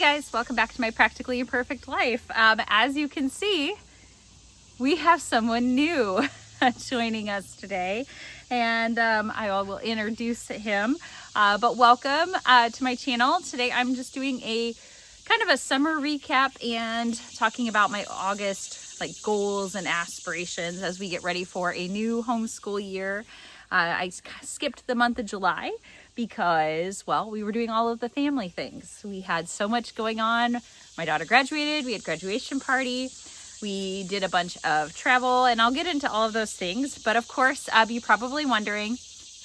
guys, welcome back to my Practically Imperfect Life. As you can see, we have someone new joining us today, and I will introduce him. But welcome to my channel. Today I'm just doing a kind of a summer recap and talking about my August goals and aspirations as we get ready for a new homeschool year. I skipped the month of July because, well, we were doing all of the family things. We had so much going on. My daughter graduated, we had graduation party, we did a bunch of travel, and I'll get into all of those things. But of course, you're probably wondering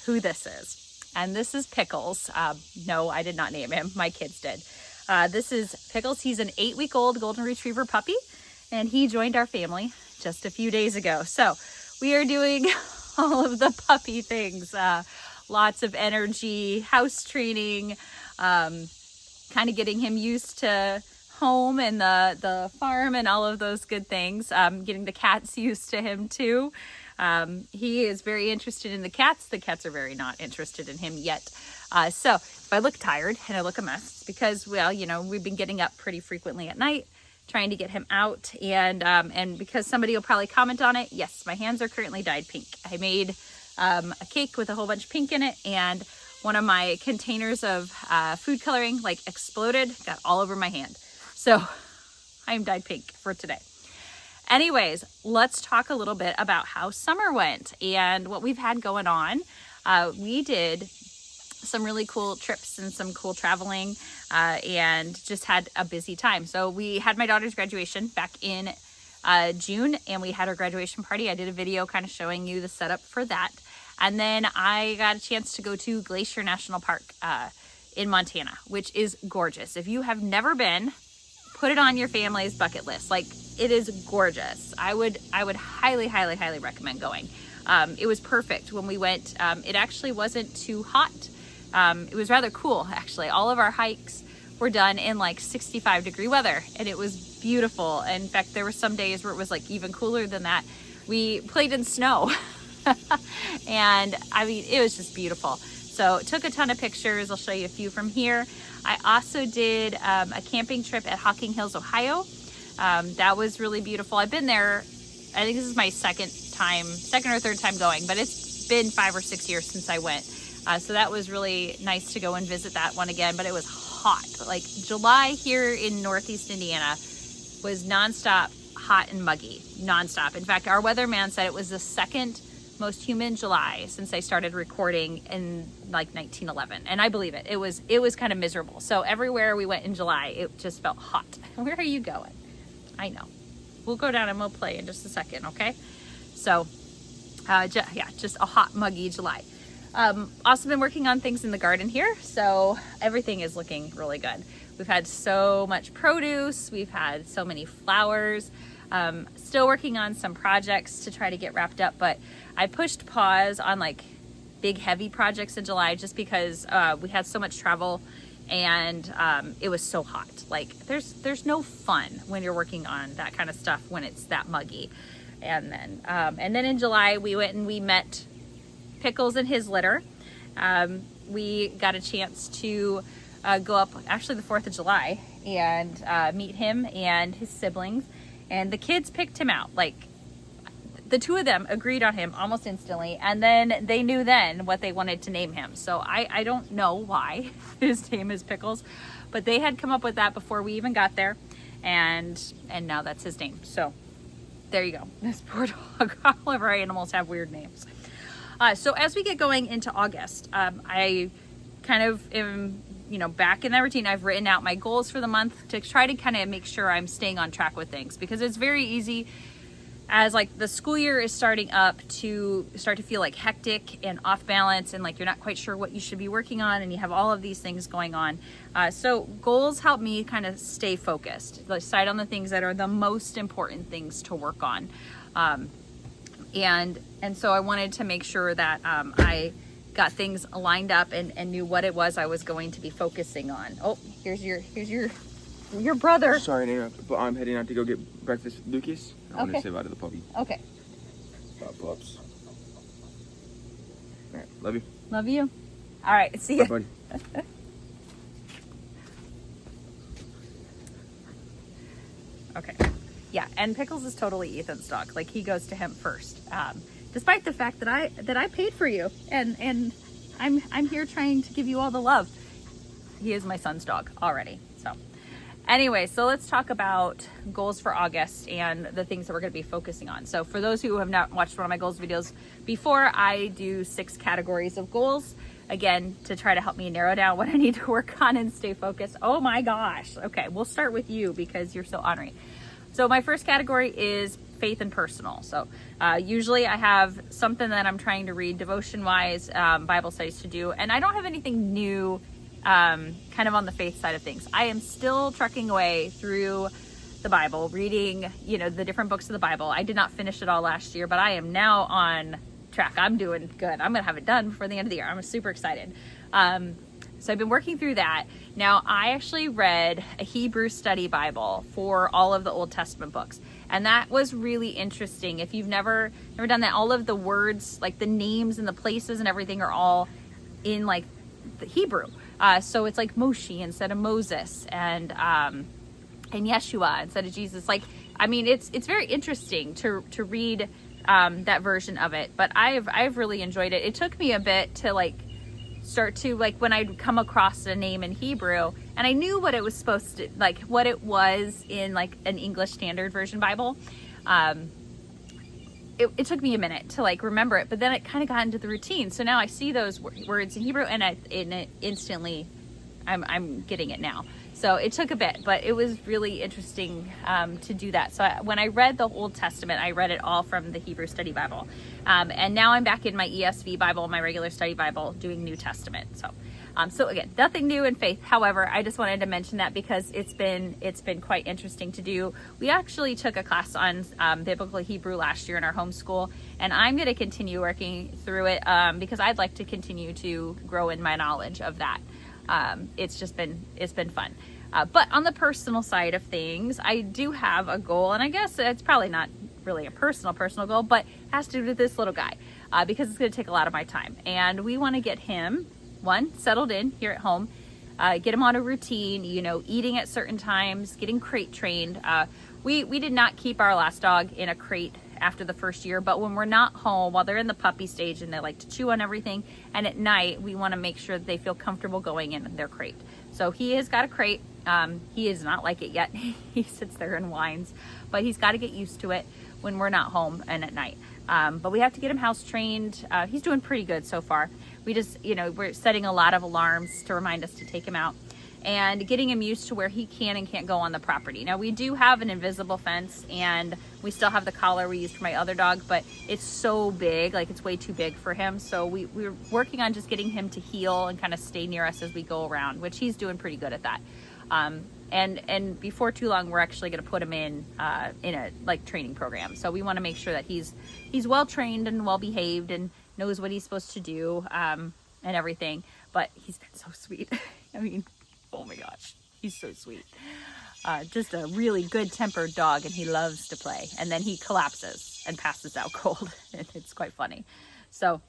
who this is. And this is Pickles. No, I did not name him. My kids did. This is Pickles. He's an 8-week-old golden retriever puppy, and he joined our family just a few days ago. So we are doing all of the puppy things. Lots of energy, house training, kind of getting him used to home and the farm and all of those good things. Getting the cats used to him too. He is very interested in the cats. The cats are very not interested in him yet. So if I look tired and I look a mess, it's because, well, you know, we've been getting up pretty frequently at night, trying to get him out. And because somebody will probably comment on it, yes, my hands are currently dyed pink. I made a cake with a whole bunch of pink in it, and one of my containers of food coloring exploded, got all over my hand. So I'm dyed pink for today. Anyways, let's talk a little bit about how summer went and what we've had going on. We did some really cool trips and some cool traveling and just had a busy time. So we had my daughter's graduation back in June, and we had our graduation party. I did a video kind of showing you the setup for that. And then I got a chance to go to Glacier National Park in Montana, which is gorgeous. If you have never been, put it on your family's bucket list. It is gorgeous. I would highly recommend going. It was perfect when we went. It actually wasn't too hot. It was rather cool, actually. All of our hikes were done in 65-degree weather, and it was beautiful. In fact, there were some days where it was even cooler than that. We played in snow. And I mean, it was just beautiful. So took a ton of pictures. I'll show you a few from here. I also did a camping trip at Hocking Hills, Ohio. That was really beautiful. I've been there, I think this is my second or third time going, but it's been 5 or 6 years since I went. So that was really nice to go and visit that one again, but it was hot. July here in Northeast Indiana was nonstop hot and muggy, nonstop. In fact, our weatherman said it was the second most humid July since I started recording in 1911, and I believe it. It was kind of miserable. So everywhere we went in July, it just felt hot. Where are you going? I know. We'll go down and we'll play in just a second, okay? So, just a hot, muggy July. Also been working on things in the garden here, so everything is looking really good. We've had so much produce. We've had so many flowers. Still working on some projects to try to get wrapped up, but I pushed pause on big heavy projects in July just because we had so much travel and it was so hot. There's no fun when you're working on that kind of stuff when it's that muggy. And then in July we went and we met Pickles and his litter. We got a chance to go up actually the 4th of July and meet him and his siblings. And the kids picked him out. The two of them agreed on him almost instantly. And then they knew then what they wanted to name him. So I don't know why his name is Pickles, but they had come up with that before we even got there. And now that's his name. So there you go. This poor dog. All of our animals have weird names. So as we get going into August, I kind of am back in that routine. I've written out my goals for the month to try to kind of make sure I'm staying on track with things, because it's very easy as the school year is starting up to start to feel hectic and off balance, and you're not quite sure what you should be working on, and you have all of these things going on. So goals help me kind of stay focused, decide on the things that are the most important things to work on. And so I wanted to make sure that I got things lined up and knew what it was I was going to be focusing on. Oh, here's your brother. Sorry to interrupt, but I'm heading out to go get breakfast with Lucas. I want to say bye to the puppy. Okay. Bye, pups. All right, love you. Love you. All right, see you. Bye, buddy. And Pickles is totally Ethan's dog. Like, he goes to him first, despite the fact that I paid for you, and I'm here trying to give you all the love. He is my son's dog already. So anyway, so let's talk about goals for August and the things that we're going to be focusing on. So for those who have not watched one of my goals videos before, I do 6 categories of goals, again, to try to help me narrow down what I need to work on and stay focused. Oh my gosh. Okay, we'll start with you because you're so ornery. So my first category is faith and personal. So usually I have something that I'm trying to read devotion-wise, Bible studies to do, and I don't have anything new kind of on the faith side of things. I am still trekking away through the Bible, reading, the different books of the Bible. I did not finish it all last year, but I am now on track. I'm doing good. I'm going to have it done before the end of the year. I'm super excited. So I've been working through that. Now, I actually read a Hebrew study Bible for all of the Old Testament books. And that was really interesting. If you've never done that, all of the words, like the names and the places and everything are all in like the Hebrew. So it's like Moshe instead of Moses, and Yeshua instead of Jesus. Like, I mean, it's very interesting to read that version of it. But I've really enjoyed it. It took me a bit to start to when I'd come across a name in Hebrew, and I knew what it was supposed to what it was in an English Standard Version Bible. It took me a minute to remember it, but then it kind of got into the routine. So now I see those words in Hebrew, and it instantly, I'm getting it now. So it took a bit, but it was really interesting to do that. So when I read the Old Testament, I read it all from the Hebrew Study Bible, and now I'm back in my ESV Bible, my regular study Bible, doing New Testament. So again, nothing new in faith. However, I just wanted to mention that because it's been quite interesting to do. We actually took a class on biblical Hebrew last year in our homeschool, and I'm going to continue working through it because I'd like to continue to grow in my knowledge of that. It's been fun. But on the personal side of things, I do have a goal, and I guess it's probably not really a personal goal, but it has to do with this little guy because it's going to take a lot of my time, and we want to get him settled in here at home, get him on a routine, eating at certain times, getting crate trained. We did not keep our last dog in a crate after the first year, but when we're not home, while they're in the puppy stage and they like to chew on everything, and at night we want to make sure that they feel comfortable going in their crate. So he has got a crate. He is not like it yet. He sits there and whines, but he's got to get used to it when we're not home and at night. But we have to get him house trained. He's doing pretty good so far. We just, we're setting a lot of alarms to remind us to take him out and getting him used to where he can and can't go on the property. Now, we do have an invisible fence, and we still have the collar we used for my other dog, but it's so big, it's way too big for him. So we're working on just getting him to heel and kind of stay near us as we go around, which he's doing pretty good at that. And before too long, we're actually going to put him in a training program. So we want to make sure that he's well trained and well behaved and knows what he's supposed to do and everything. But he's been so sweet. I mean, oh my gosh, he's so sweet. Just a really good tempered dog, and he loves to play. And then he collapses and passes out cold. It's quite funny. So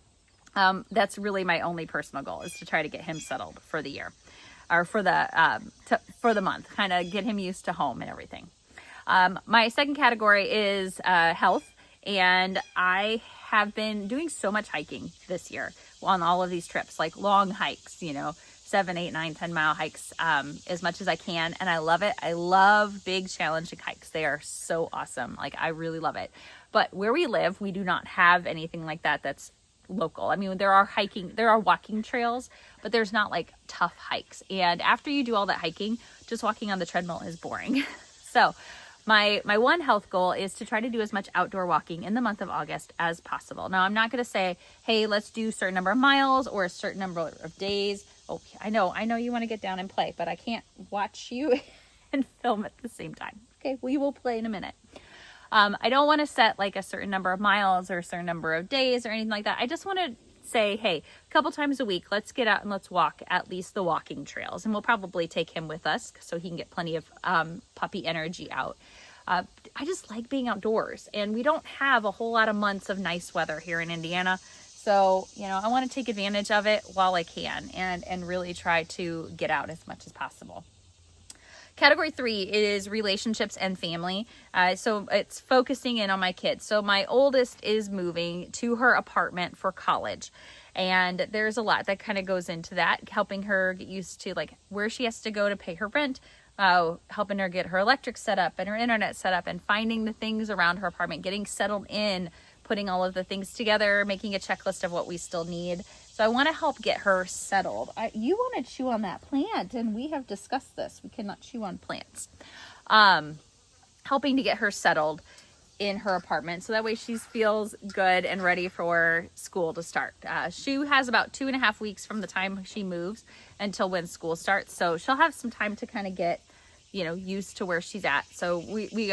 that's really my only personal goal, is to try to get him settled for the year. Or for the month, kind of get him used to home and everything. My second category is health, and I have been doing so much hiking this year on all of these trips, long hikes, 7, 8, 9, 10 mile hikes, as much as I can, and I love it. I love big challenging hikes. They are so awesome. I really love it. But where we live, we do not have anything like that that's local. I mean, there are walking trails, but there's not tough hikes. And after you do all that hiking, just walking on the treadmill is boring. So my one health goal is to try to do as much outdoor walking in the month of August as possible. Now, I'm not going to say, hey, let's do a certain number of miles or a certain number of days. Oh, I know you want to get down and play, but I can't watch you and film at the same time. Okay, we will play in a minute. I don't want to set a certain number of miles or a certain number of days or anything like that. I just want to say, hey, a couple times a week, let's get out and let's walk at least the walking trails. And we'll probably take him with us so he can get plenty of puppy energy out. I just like being outdoors, and we don't have a whole lot of months of nice weather here in Indiana. So, I want to take advantage of it while I can and really try to get out as much as possible. Category 3 is relationships and family. So it's focusing in on my kids. So my oldest is moving to her apartment for college. And there's a lot that kind of goes into that, helping her get used to like where she has to go to pay her rent, helping her get her electric set up and her internet set up, and finding the things around her apartment, getting settled in, putting all of the things together, making a checklist of what we still need. So I want to help get her settled. You want to chew on that plant, and we have discussed this. We cannot chew on plants. Helping to get her settled in her apartment, so that way she feels good and ready for school to start. She has about 2.5 weeks from the time she moves until when school starts, so she'll have some time to kind of get, used to where she's at. So we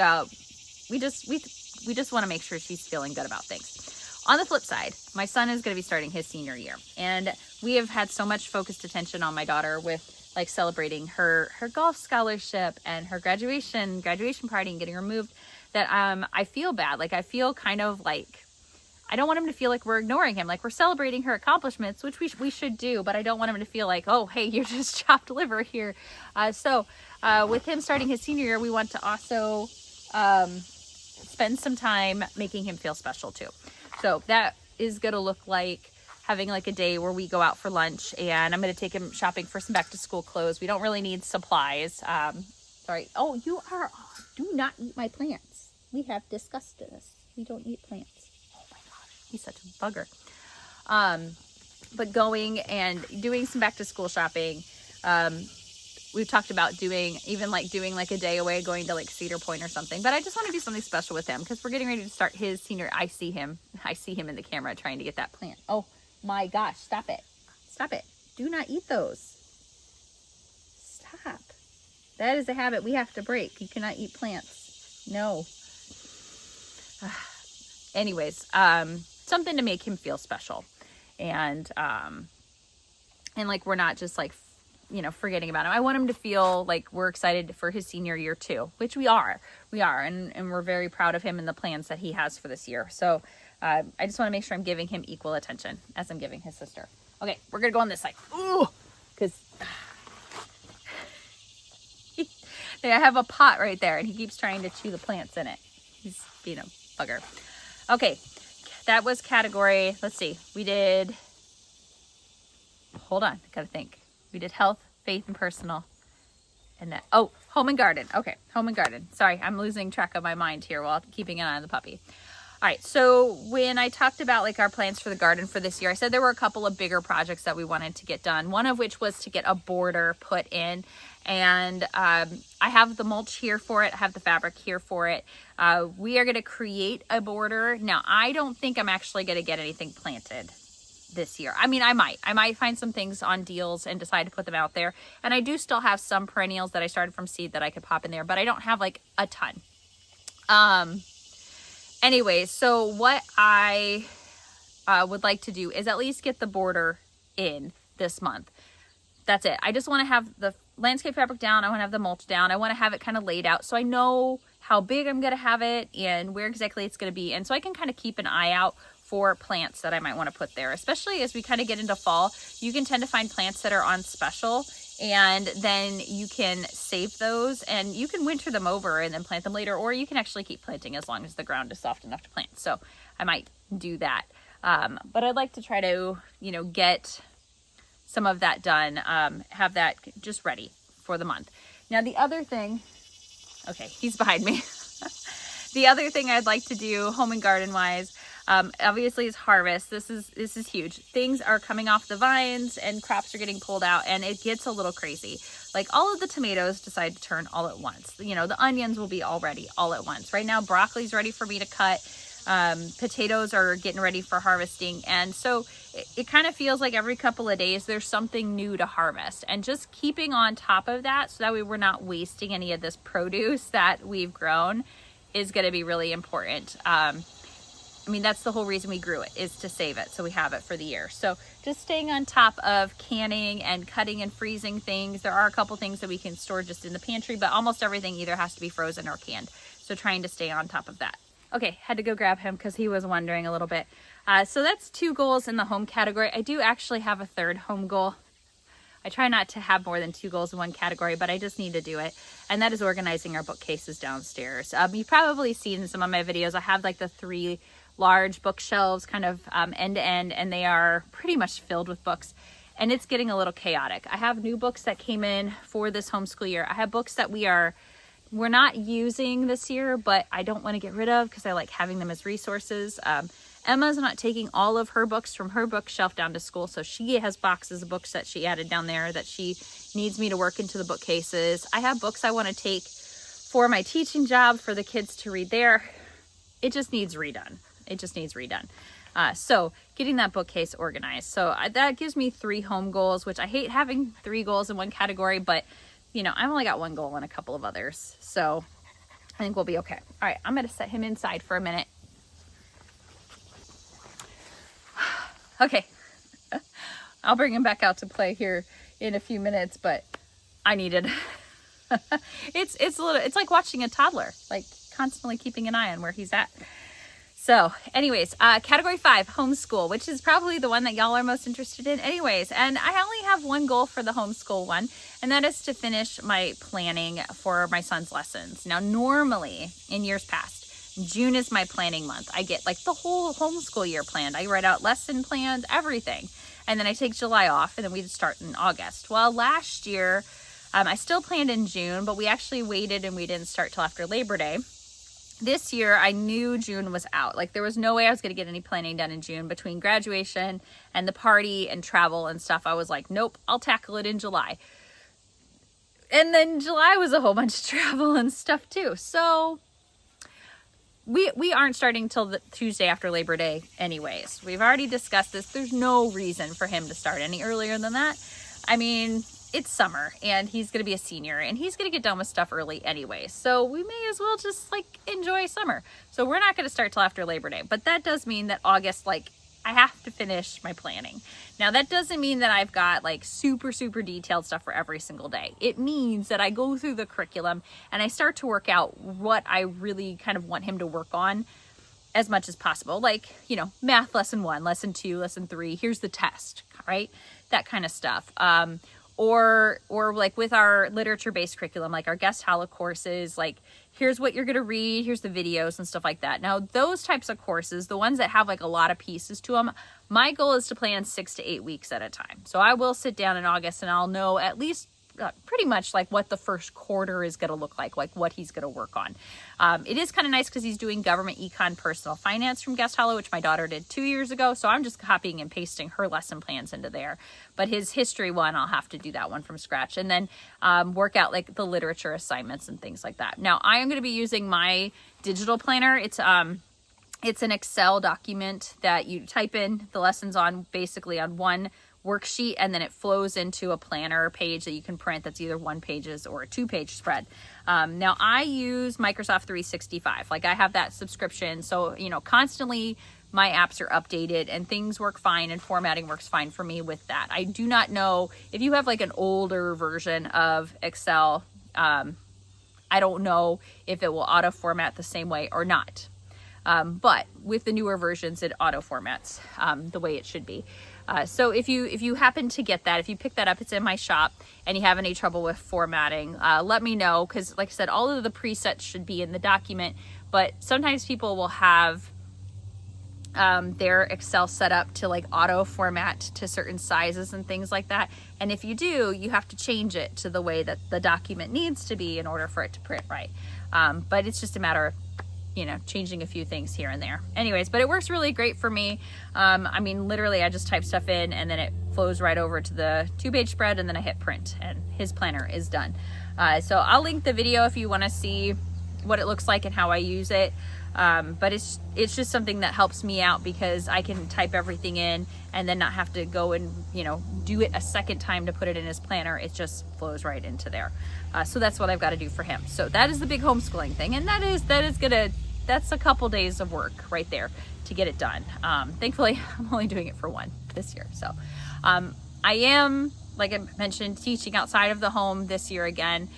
just want to make sure she's feeling good about things. On the flip side, my son is going to be starting his senior year, and we have had so much focused attention on my daughter with like celebrating her golf scholarship and her graduation party and getting her moved, that I feel bad. Like I feel kind of like I don't want him to feel like we're ignoring him. Like we're celebrating her accomplishments, which we should do, but I don't want him to feel like, oh, hey, you're just chopped liver here. So with him starting his senior year, we want to also spend some time making him feel special too. So that is going to look like having like a day where we go out for lunch, and I'm going to take him shopping for some back to school clothes. We don't really need supplies. Sorry. Oh, do not eat my plants. We have discussed this. We don't eat plants. Oh my gosh, he's such a bugger. But going and doing some back to school shopping. We've talked about doing like a day away, going to like Cedar Point or something. But I just want to do something special with him because we're getting ready to start his senior. I see him in the camera trying to get that plant. Oh my gosh, stop it. Do not eat those. Stop. That is a habit we have to break. You cannot eat plants. No. Anyways, something to make him feel special. And like we're not just like, forgetting about him. I want him to feel like we're excited for his senior year too, which we are, and we're very proud of him and the plans that he has for this year. So I just want to make sure I'm giving him equal attention as I'm giving his sister. Okay, we're gonna go on this side. Ooh, because I have a pot right there, and he keeps trying to chew the plants in it. He's being a bugger. Okay, that was category. Let's see. We did. Hold on, I gotta think. We did health, faith, and personal. And that, home and garden. Okay, home and garden. Sorry, I'm losing track of my mind here while keeping an eye on the puppy. All right, so when I talked about like our plans for the garden for this year, I said there were a couple of bigger projects that we wanted to get done. One of which was to get a border put in. And I have the mulch here for it. I have the fabric here for it. We are going to create a border. Now, I don't think I'm actually going to get anything planted this year. I mean, I might find some things on deals and decide to put them out there. And I do still have some perennials that I started from seed that I could pop in there, but I don't have like a ton. Anyways, so what I would like to do is at least get the border in this month. That's it. I just want to have the landscape fabric down. I want to have the mulch down. I want to have it kind of laid out so I know how big I'm going to have it and where exactly it's going to be. And so I can kind of keep an eye out for plants that I might want to put there, especially as we kind of get into fall. You can tend to find plants that are on special, and then you can save those and you can winter them over and then plant them later, or you can actually keep planting as long as the ground is soft enough to plant. So I might do that. But I'd like to try to, get some of that done, have that just ready for the month. Now the other thing, okay, he's behind me. The other thing I'd like to do home and garden wise, obviously is harvest. This is huge. Things are coming off the vines and crops are getting pulled out, and it gets a little crazy. Like all of the tomatoes decide to turn all at once. The onions will be all ready all at once. Right now, broccoli's ready for me to cut. Potatoes are getting ready for harvesting. And so it kind of feels like every couple of days there's something new to harvest, and just keeping on top of that so that way we're not wasting any of this produce that we've grown is going to be really important. That's the whole reason we grew it, is to save it so we have it for the year. So just staying on top of canning and cutting and freezing things. There are a couple things that we can store just in the pantry, but almost everything either has to be frozen or canned. So trying to stay on top of that. Okay, had to go grab him because he was wondering a little bit. So that's 2 goals in the home category. I do actually have a third home goal. I try not to have more than 2 goals in one category, but I just need to do it. And that is organizing our bookcases downstairs. You've probably seen in some of my videos, I have like the 3 large bookshelves kind of end to end, and they are pretty much filled with books. And it's getting a little chaotic. I have new books that came in for this homeschool year. I have books that we're not using this year, but I don't want to get rid of because I like having them as resources. Emma's not taking all of her books from her bookshelf down to school, so she has boxes of books that she added down there that she needs me to work into the bookcases. I have books I want to take for my teaching job for the kids to read there. It just needs redone. So getting that bookcase organized. So that gives me 3 home goals, which I hate having 3 goals in one category, but you know, I've only got 1 goal and a couple of others. So I think we'll be okay. All right, I'm going to set him inside for a minute. Okay, I'll bring him back out to play here in a few minutes, but I needed, it's like watching a toddler, like constantly keeping an eye on where he's at. So anyways, category 5, homeschool, which is probably the one that y'all are most interested in anyways. And I only have 1 goal for the homeschool one, and that is to finish my planning for my son's lessons. Now, normally in years past, June is my planning month. I get like the whole homeschool year planned. I write out lesson plans, everything. And then I take July off, and then we start in August. Well, last year, I still planned in June, but we actually waited and we didn't start till after Labor Day. This year, I knew June was out. Like there was no way I was going to get any planning done in June between graduation and the party and travel and stuff. I was like, nope, I'll tackle it in July. And then July was a whole bunch of travel and stuff too. So we aren't starting till the Tuesday after Labor Day anyways. We've already discussed this. There's no reason for him to start any earlier than that. I mean, it's summer and he's going to be a senior and he's going to get done with stuff early anyway. So we may as well just like enjoy summer. So we're not going to start till after Labor Day, but that does mean that August, like I have to finish my planning. Now that doesn't mean that I've got like super detailed stuff for every single day. It means that I go through the curriculum and I start to work out what I really kind of want him to work on as much as possible. Like, you know, math lesson 1, lesson 2, lesson 3, here's the test, right? That kind of stuff. Or like with our literature-based curriculum, like our guest holo courses, like here's what you're going to read, here's the videos and stuff like that. Now, those types of courses, the ones that have like a lot of pieces to them, my goal is to plan 6 to 8 weeks at a time. So I will sit down in August and I'll know at least pretty much like what the first quarter is going to look like what he's going to work on. It is kind of nice because he's doing government econ personal finance from Guest Hollow, which my daughter did 2 years ago. So I'm just copying and pasting her lesson plans into there. But his history one, I'll have to do that one from scratch and then work out like the literature assignments and things like that. Now I am going to be using my digital planner. It's an Excel document that you type in the lessons on basically on one worksheet, and then it flows into a planner page that you can print that's either 1 pages or a 2-page spread. Now I use Microsoft 365. Like I have that subscription. So, you know, constantly my apps are updated and things work fine and formatting works fine for me with that. I do not know if you have like an older version of Excel. I don't know if it will auto format the same way or not. But with the newer versions, it auto formats the way it should be. So if you happen to get that, if you pick that up, it's in my shop and you have any trouble with formatting, let me know. Cause like I said, all of the presets should be in the document, but sometimes people will have, their Excel set up to like auto format to certain sizes and things like that. And if you do, you have to change it to the way that the document needs to be in order for it to print right. But it's just a matter of, you know, changing a few things here and there. Anyways, but it works really great for me. I mean, literally I just type stuff in and then it flows right over to the 2-page spread and then I hit print and his planner is done. So I'll link the video if you want to see what it looks like and how I use it. But it's just something that helps me out because I can type everything in and then not have to go and, you know, do it a second time to put it in his planner. It just flows right into there. So that's what I've got to do for him. So that is the big homeschooling thing. And that's a couple days of work right there to get it done. Thankfully, I'm only doing it for 1 this year. So I am, like I mentioned, teaching outside of the home this year again.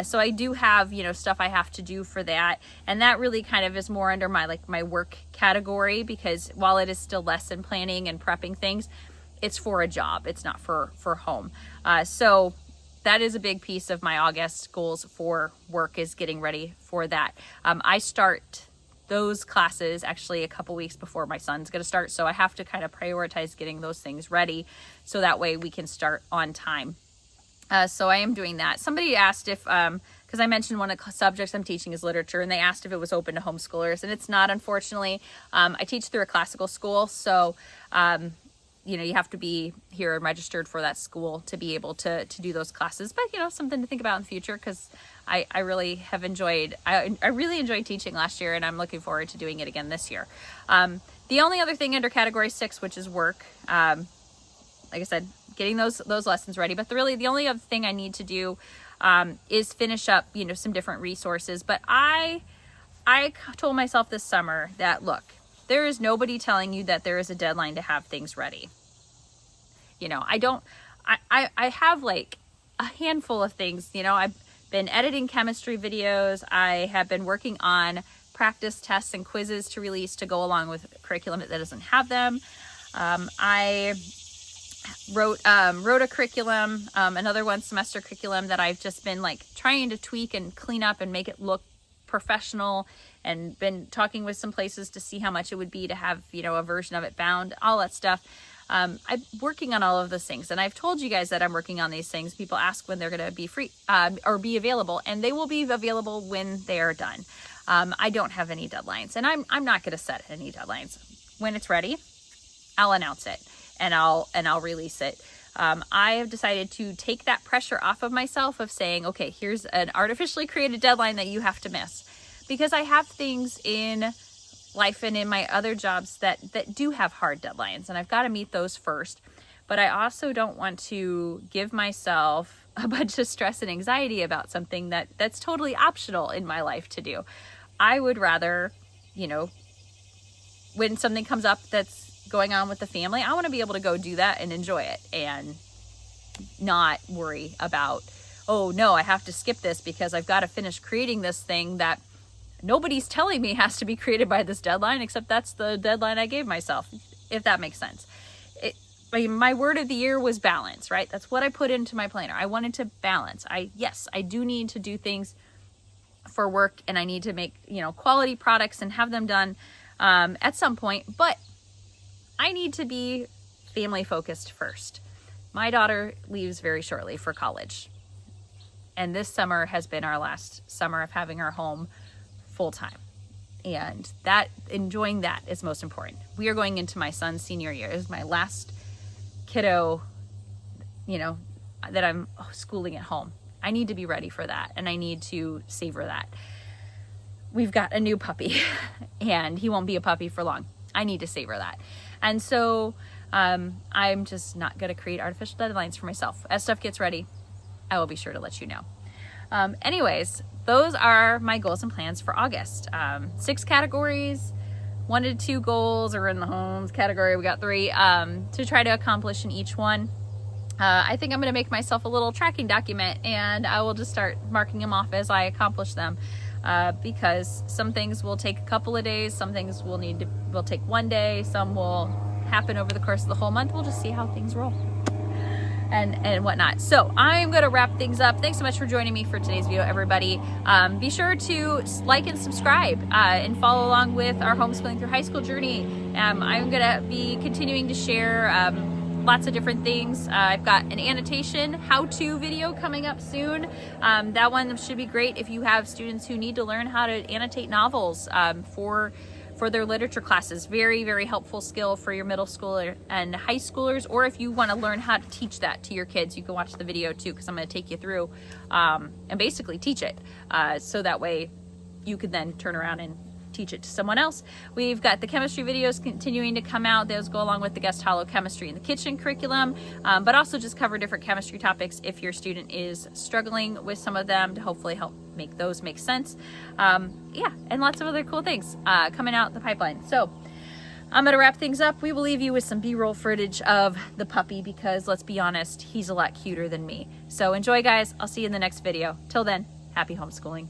So I do have, you know, stuff I have to do for that. And that really kind of is more under my work category because while it is still lesson planning and prepping things, it's for a job. It's not for home. So that is a big piece of my August goals for work, is getting ready for that. I start those classes actually a couple weeks before my son's going to start. So I have to kind of prioritize getting those things ready so that way we can start on time. So I am doing that. Somebody asked if, because I mentioned one of the subjects I'm teaching is literature, and they asked if it was open to homeschoolers, and it's not, unfortunately. I teach through a classical school, so you have to be here and registered for that school to be able to do those classes. But something to think about in the future, because I really have enjoyed, I really enjoyed teaching last year, and I'm looking forward to doing it again this year. The only other thing under category 6, which is work, like I said, getting those lessons ready. But the only other thing I need to do is finish up, some different resources. But I told myself this summer that, look, there is nobody telling you that there is a deadline to have things ready. I have like a handful of things. I've been editing chemistry videos. I have been working on practice tests and quizzes to release to go along with curriculum that doesn't have them. I wrote a curriculum, another 1 semester curriculum that I've just been like trying to tweak and clean up and make it look professional, and been talking with some places to see how much it would be to have, a version of it bound, all that stuff. I'm working on all of those things, and I've told you guys that I'm working on these things. People ask when they're going to be free or be available, and they will be available when they are done. I don't have any deadlines, and I'm not going to set any deadlines. When it's ready, I'll announce it, and I'll release it. I have decided to take that pressure off of myself of saying, okay, here's an artificially created deadline that you have to miss, because I have things in life and in my other jobs that do have hard deadlines, and I've got to meet those first. But I also don't want to give myself a bunch of stress and anxiety about something that's totally optional in my life to do. I would rather, when something comes up that's going on with the family, I want to be able to go do that and enjoy it, and not worry about, oh no, I have to skip this because I've got to finish creating this thing that nobody's telling me has to be created by this deadline, except that's the deadline I gave myself, if that makes sense. My word of the year was balance, right? That's what I put into my planner. I wanted to balance. I do need to do things for work, and I need to make, quality products and have them done at some point, but I need to be family focused first. My daughter leaves very shortly for college, and this summer has been our last summer of having her home full time, and enjoying that is most important. We are going into my son's senior year. It's my last kiddo, that I'm schooling at home. I need to be ready for that, and I need to savor that. We've got a new puppy, and he won't be a puppy for long. I need to savor that. And so I'm just not going to create artificial deadlines for myself. As stuff gets ready, I will be sure to let you know. Anyways, those are my goals and plans for August. 6 categories, 1 to 2 goals are in the homes category. We got 3 to try to accomplish in each one. I think I'm going to make myself a little tracking document, and I will just start marking them off as I accomplish them. Because some things will take a couple of days, some things will take 1 day, some will happen over the course of the whole month. We'll just see how things roll and whatnot. So I'm going to wrap things up. Thanks so much for joining me for today's video, everybody. Be sure to like and subscribe and follow along with our homeschooling through high school journey. I'm going to be continuing to share lots of different things. I've got an annotation how-to video coming up soon. That one should be great if you have students who need to learn how to annotate novels for their literature classes. Very, very helpful skill for your middle schooler and high schoolers, or if you want to learn how to teach that to your kids, you can watch the video too, because I'm going to take you through and basically teach it, so that way you can then turn around and teach it to someone else. We've got the chemistry videos continuing to come out. Those go along with the guest hollow chemistry in the kitchen curriculum, but also just cover different chemistry topics if your student is struggling with some of them, to hopefully help make those make sense. And lots of other cool things coming out the pipeline. So I'm going to wrap things up. We will leave you with some B-roll footage of the puppy, because let's be honest, he's a lot cuter than me. So enjoy, guys. I'll see you in the next video. Till then, happy homeschooling.